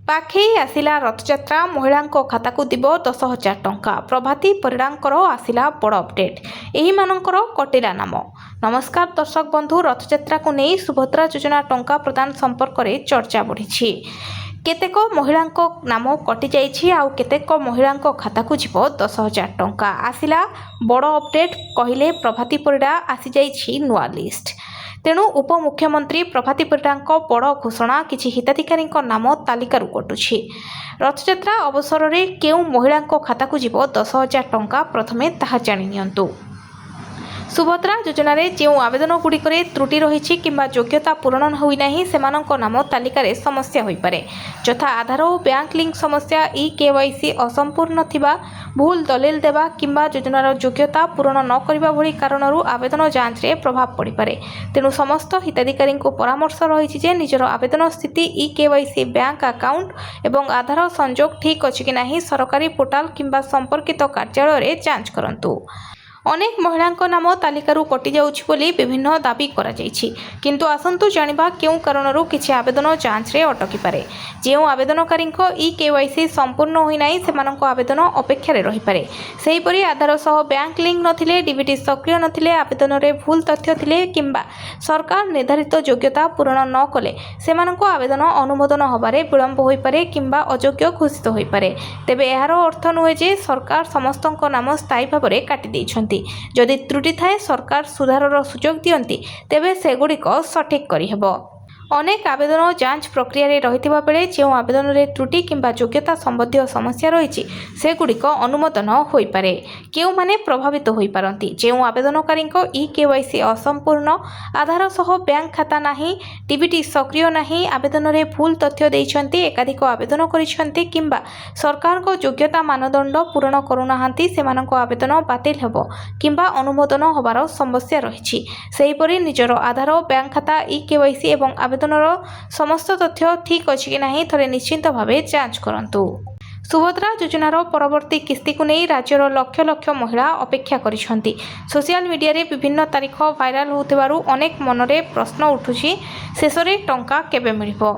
पाखेई आसिला रथयात्रा महिला खाता को दिब 10,000 टंका। प्रभाती परिडांकर आसिला बड़ अपडेट। एही मानकर कटिला नाम। नमस्कार दर्शक बंधु, रथयात्रा को नहीं सुभद्रा योजना टंका प्रदान संपर्क में चर्चा बढ़ी। केतेक महिला नाम कटि जाइछि आउ केतेक महिला खाता को जीव 10,000 टंका। आसिला बड़ अपडेट कहले प्रभाती परिडा आसी जाइछि नुआ लिस्ट। तेणु उपमुख्यमंत्री प्रभाती परिडांक बड़ घोषणा किछि हिताधिकारी नाम तालिकारु कटुछि। रथयात्रा अवसर में केउ महिला खाता को जीव 10,000 टंका प्रथमे ताहा जानि नियंतु। सुभद्रा योजना रे जो आवेदन गुड़िक त्रुटि रही किंबा योग्यता पूरण होना सेमानक नाम तालिकार समस्या हो पारे, यथा आधार और बैंक लिंक समस्या, ई-केवाईसी असंपूर्ण थिबा, भूल दलिल देवा किंबा योजनार योग्यता पूरण न करबा भली कारणरू आवेदन जांच रे प्रभाव पड़ी पारे। तेणु समस्त हिताधिकारी को परामर्श रही जे निजर आवेदन स्थिति, ई-केवाईसी, बैंक अकाउंट एवं आधार संजोग ठीक अछि कि नाही सरकारी पोर्टाल किंबा संपर्कित कार्यालय रे जांच करंतु। अनेक महिला नाम तालिकारु कटि जाउछि बोली विभिन्न दाबी करा जाइछि, किंतु आसंतु जानिबा केउ कारणरू किछि आवेदन जांच रे अटकी पारे। जेउ आवेदनकारी ई-केवाईसी संपूर्ण होई नाही सेमानक आवेदन अपेक्षा रे रहि पारे। सेहि परि आधार सह बैंक लिंक नथिले, डीबीटी सक्रिय नथिले, आवेदन रे भूल तथ्य थिले किंबा सरकार निर्धारित योग्यता पूरण न कले सेमानक आवेदन अनुमोदन होबारे विलंब होई पारे किंबा अयोग्य घोषित होई पारे। तेबे एहार अर्थ नुहे जे सरकार समस्तक नाम स्थायी भाव में काटि दैछन्ति। जदि त्रुटि थाए सरकार सुधारर सुजोग दियंती तेबे सेगुड़िक सठिक करिहेबो। अनेक आवेदन जांच प्रक्रिया रे रहिथिबा बेले जो आवेदन रे त्रुटि किंबा योग्यता संबंधी समस्या रही सेगुड़िक अनुमोदन होई पारे। केउ माने प्रभावित होई पारंती जो आवेदनकारी ई-केवाईसी असंपूर्ण, आधार सह बैंक खाता नाही, डीबीटी सक्रिय नाही, आवेदन रे भूल तथ्य देइछन्ती, एकाधिक आवेदन करिछन्ती किंबा सरकार को योग्यता मानदंड पूरण करूनाहांती सेमानक आवेदन बातिल हेबो किंबा अनुमोदन होबार समस्या रही। सेहि परि निजर आधार, बैंक खाता, ई-केवाईसी एवं आवेदनर समस्त तथ्य ठीक अछि कि नाही थरे निश्चिंत भावे जांच करंतु। सुभद्रा योजनार परवर्ती किस्ती को नहीं राज्यर लक्ष लक्ष महिला अपेक्षा करिसेंती। सोशल मीडिया रे विभिन्न तारीख वायरल होतिबारु अनेक मनरे प्रश्न उठुछि, शेषरे टंका केबे मिलिबो।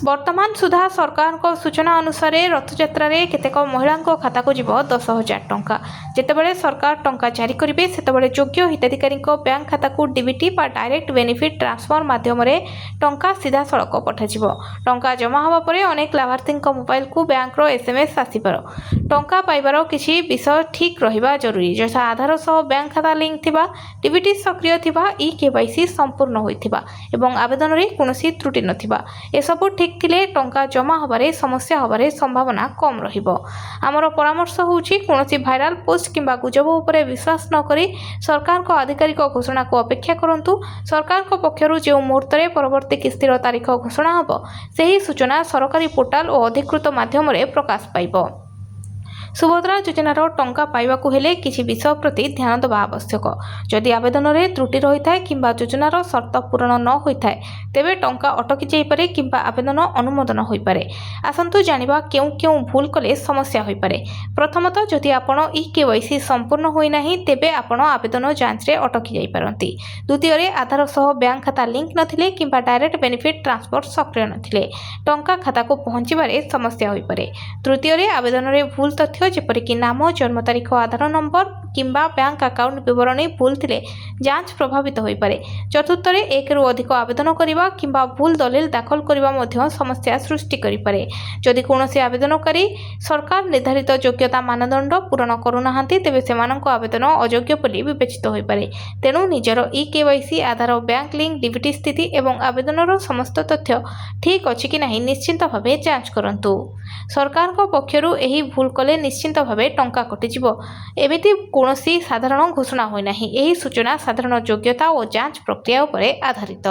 वर्तमान सुधा सरकार को सूचना अनुसार रथयात्रा रे केतेक महिला खाता को जीव 10,000 टंका। जेतेबेले सरकार टंका जारी करिवे सेतेबेले योग्य हिताधिकारी बैंक खाता को डीबीटी बा डायरेक्ट बेनिफिट ट्रांसफर माध्यम रे टंका सीधा सड़क पठाजिव। टंका जमा होबा परे अनेक लाभार्थी मोबाइल को बैंक रो एसएमएस आसीपार। टंका पाइबार किछि विषय ठीक रहिबा जरूरी, जैसा आधार सह बैंक खाता लिंक थिबा, डीबीटी सक्रिय थिबा, ई-केवाईसी संपूर्ण होइथिबा एवं आवेदन रे कोनोसी त्रुटि नथिबा। ए सब ठीक थिले टंका जमा होबारे समस्या होबारे संभावना कम रहिबो। हमर परामर्श होउछि कोनोसी भाइराल पोस्ट किंबा गुजब उपरे विश्वास न करी सरकार को आधिकारिक घोषणा को अपेक्षा करंतु। सरकार को पक्षरु जे मुहूर्त रे परवर्ती किस्तीर तारीख घोषणा होबो सेही सूचना सरकारी पोर्टाल और अधिकृत माध्यम रे प्रकाश पाइबो। सुभद्रा योजनार टंका पाइबाकु हेले किछि विषय प्रति ध्यान देवा आवश्यक। जदि आवेदन रे त्रुटि रही थाए किंबा योजनार शर्त पूरण न होई थाए तेबे टंका अटकी जाई पारे किंबा आवेदन अनुमोदन होई पारे। आसंतु जानिबा केउ केउ भूल कले समस्या होई पारे। प्रथमतः जदि आपण ई-केवाईसी संपूर्ण होई नाही तेबे आपण आवेदन जांच रे अटकी जाई पारंती। द्वितीय रे आधार सह बैंक खाता लिंक नथिले किंबा डायरेक्ट बेनिफिट ट्रांसफर सक्रिय नथिले टंका खाता को पहुंचीबारे समस्या होई पारे। तृतीय रे आवेदन रे भूल तथ्य जेपरिक नाम, जन्म तारीख, आधार नंबर किंबा बैंक अकाउंट विवरणी भूल थिले जांच प्रभावित होई पारे। चतुर्थ रे एक रु अधिक आवेदन करिबा किंबा भूल दलिल दाखल करिबा मध्य समस्या सृष्टि करि पारे। जदि कोनोसी आवेदनकारी सरकार निर्धारित योग्यता मानदंड पूरण करूनाहांती तेबे सेमानक आवेदन अयोग्य बोली विवेचित होई पारे। तेणु निजर ई-केवाईसी, आधार, बैंक लिंक, डीबीटी स्थिति एवं आवेदनर समस्त तथ्य ठीक अछि कि नाही निश्चिंत भावे जांच करंतु। सरकार को पक्षरु एही भूल कले निश्चिंत भावे टंका कटिजिव एमिति कौनसी साधारण घोषणा होई नाही। एही सूचना साधारण योग्यता और जांच प्रक्रिया उपरे आधारित।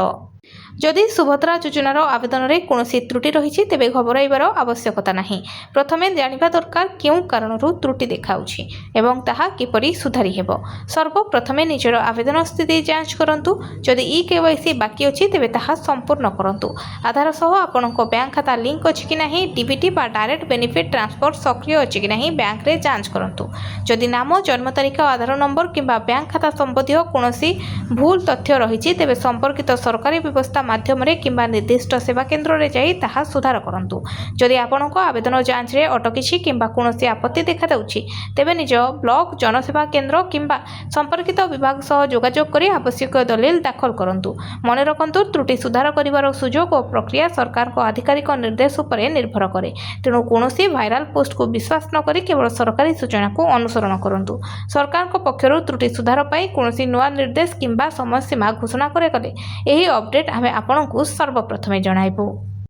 जदि सुभद्रा योजनार आवेदन रे कोनोसी त्रुटि रही तेबे घबराइबार आवश्यकता नाही। प्रथमे जानिबा दरकार केउ कारणरू त्रुटि देखाउछि एवं ताहा किपरि सुधारी हेबो। सर्वप्रथमे निजर आवेदन स्थिति जांच करंतु। जदि ई-केवाईसी बाकी अछि तेबे ताहा संपूर्ण करंतु। आधार सह आपणक बैंक खाता लिंक अछि कि नाही, डीबीटी बा डायरेक्ट बेनिफिट ट्रांसफर सक्रिय अछि कि नाही बैंक रे जांच करंतु। जदि नाम, जन्म तारीख, आधार नंबर किंबा बैंक खाता संबंधी कोनोसी भूल तथ्य रही तेबे संपर्कित सरकारी व्यवस्था ମାଧ୍ୟମରେ କିମ୍ବା ନିର୍ଦ୍ଦିଷ୍ଟ ସେବା କେନ୍ଦ୍ରରେ ଯାଇ ତାହା ସୁଧାର କରନ୍ତୁ। ଯଦି ଆପଣଙ୍କ ଆବେଦନ ଯାଞ୍ଚରେ ଅଟକିଛି କିମ୍ବା କୌଣସି ଆପତ୍ତି ଦେଖାଦେଉଛି, ତେବେ ନିଜ ବ୍ଲକ ଜନସେବା କେନ୍ଦ୍ର କିମ୍ବା ସମ୍ପର୍କିତ ବିଭାଗ ସହ ଯୋଗାଯୋଗ କରି ଆବଶ୍ୟକୀୟ ଦଲିଲ ଦାଖଲ କରନ୍ତୁ। ମନେ ରଖନ୍ତୁ, ତ୍ରୁଟି ସୁଧାର କରିବାର ସୁଯୋଗ ଓ ପ୍ରକ୍ରିୟା ସରକାରଙ୍କ ଆଧିକାରିକ ନିର୍ଦ୍ଦେଶ ଉପରେ ନିର୍ଭର କରେ। ତେଣୁ କୌଣସି ଭାଇରାଲ ପୋଷ୍ଟକୁ ବିଶ୍ୱାସ ନ କରି କେବଳ ସରକାରୀ ସୂଚନାକୁ ଅନୁସରଣ କରନ୍ତୁ। ସରକାରଙ୍କ ପକ୍ଷରୁ ତ୍ରୁଟି ସୁଧାର ପାଇଁ କୌଣସି ନୂଆ ନିର୍ଦ୍ଦେଶ କିମ୍ବା ସମୟସୀମା ଘୋଷଣା କରାଗଲେ ଏହି ଅପଡେଟ୍ ଆମେ ଆପଣଙ୍କୁ ସର୍ବପ୍ରଥମେ ଜଣାଇବୁ।